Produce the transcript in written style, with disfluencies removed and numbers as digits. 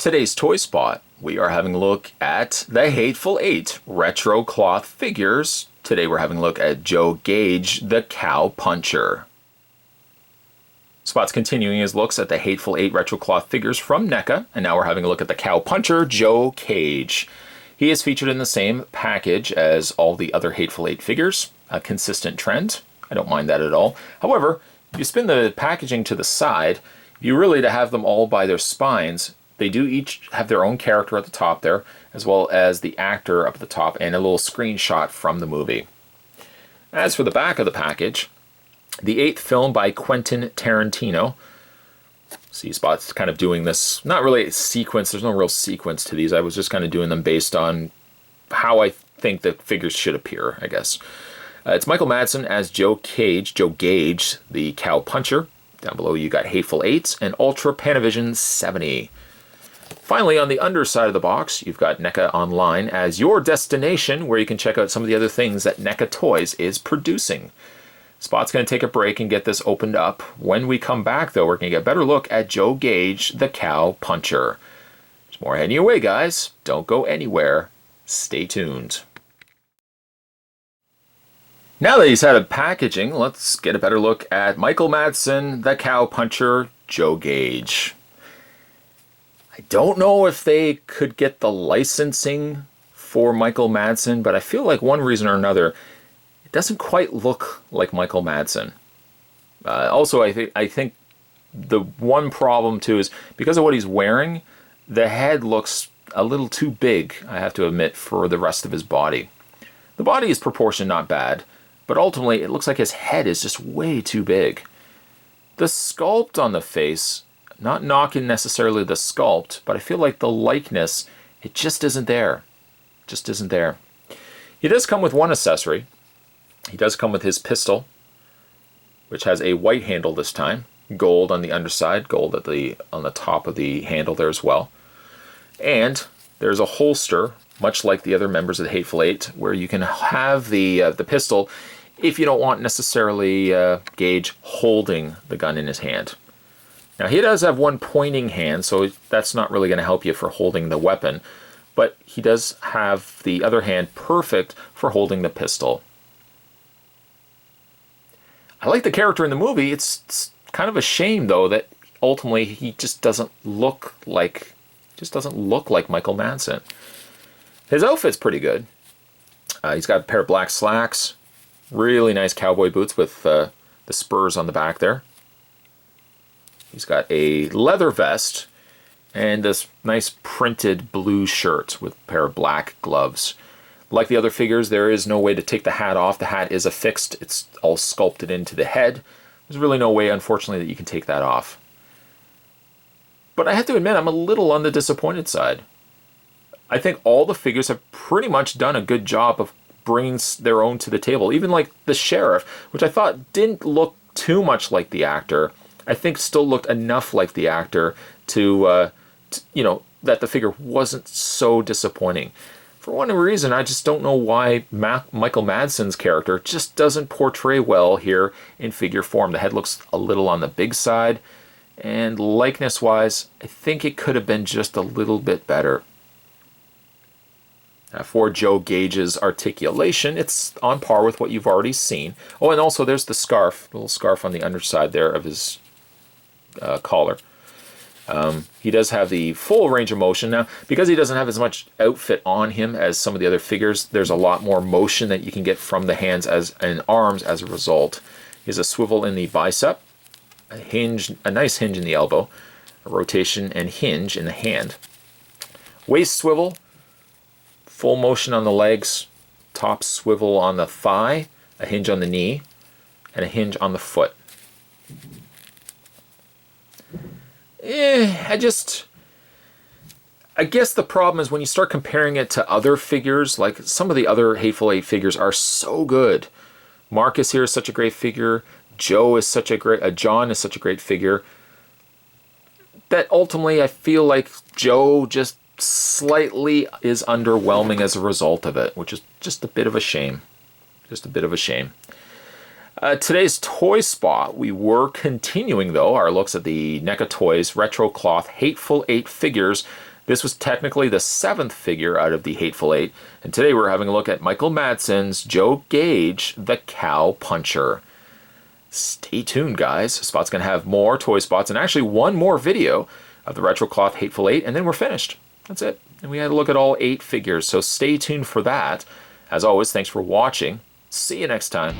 Today's Toy Spot, we are having a look at the Hateful Eight retro cloth figures. Today we're having a look at Joe Gage, the Cow Puncher. Spot's continuing his looks at the Hateful Eight retro cloth figures from NECA, and now we're having a look at the Cow Puncher, Joe Gage. He is featured in the same package as all the other Hateful Eight figures, a consistent trend. I don't mind that at all. However, if you spin the packaging to the side, you really to have them all by their spines. They do each have their own character at the top there, as well as the actor up at the top and a little screenshot from the movie. As for the back of the package, the eighth film by Quentin Tarantino. See, Spot's kind of doing this, not really a sequence, there's no real sequence to these. I was just kind of doing them based on how I think the figures should appear, I guess. It's Michael Madsen as Joe Gage, the Cow Puncher. Down below you got Hateful Eights and Ultra Panavision 70. Finally, on the underside of the box, you've got NECA Online as your destination, where you can check out some of the other things that NECA Toys is producing. Spot's going to take a break and get this opened up. When we come back, though, we're going to get a better look at Joe Gage, the Cow Puncher. There's more heading your way, guys. Don't go anywhere. Stay tuned. Now that he's had a packaging, let's get a better look at Michael Madsen, the Cow Puncher, Joe Gage. I don't know if they could get the licensing for Michael Madsen, but I feel like one reason or another, it doesn't quite look like Michael Madsen. Also, I think the one problem too is because of what he's wearing, the head looks a little too big, I have to admit, for the rest of his body. The body is proportioned not bad, but ultimately it looks like his head is just way too big. The sculpt on the face, not knocking necessarily the sculpt, but I feel like the likeness, it just isn't there. Just isn't there. He does come with one accessory. He does come with his pistol, which has a white handle this time. Gold on the underside, gold on the top of the handle there as well. And there's a holster, much like the other members of the Hateful Eight, where you can have the pistol if you don't want necessarily Gage holding the gun in his hand. Now he does have one pointing hand, so that's not really going to help you for holding the weapon, but he does have the other hand perfect for holding the pistol. I like the character in the movie. It's kind of a shame though that ultimately he just doesn't look like Michael Madsen. His outfit's pretty good. He's got a pair of black slacks, really nice cowboy boots with the spurs on the back there. He's got a leather vest and this nice printed blue shirt with a pair of black gloves. Like the other figures, there is no way to take the hat off. The hat is affixed. It's all sculpted into the head. There's really no way, unfortunately, that you can take that off. But I have to admit, I'm a little on the disappointed side. I think all the figures have pretty much done a good job of bringing their own to the table. Even like the sheriff, which I thought didn't look too much like the actor, I think still looked enough like the actor to that the figure wasn't so disappointing. For one reason, I just don't know why Michael Madsen's character just doesn't portray well here in figure form. The head looks a little on the big side, and likeness-wise, I think it could have been just a little bit better. For Joe Gage's articulation, it's on par with what you've already seen. Oh, and also there's the scarf, the little scarf on the underside there of his collar. He does have the full range of motion. Now, because he doesn't have as much outfit on him as some of the other figures, there's a lot more motion that you can get from the hands and arms as a result. He has a swivel in the bicep, a nice hinge in the elbow, a rotation and hinge in the hand. Waist swivel, full motion on the legs, top swivel on the thigh, a hinge on the knee, and a hinge on the foot. I guess the problem is when you start comparing it to other figures, like some of the other Hateful Eight figures are so good. Marcus here is such a great figure. John is such a great figure. That ultimately I feel like Joe just slightly is underwhelming as a result of it, which is just a bit of a shame. Just a bit of a shame. Today's Toy Spot, we were continuing, though, our looks at the NECA Toys Retro Cloth Hateful Eight figures This was technically the 7th figure out of the Hateful 8, and today we're having a look at Michael Madsen's Joe Gage, the Cow Puncher. Stay tuned, guys. Spot's going to have more toy spots and actually one more video of the Retro Cloth Hateful 8, and then we're finished. That's it. And we had to look at all 8 figures, so stay tuned for that. As always, thanks for watching. See you next time.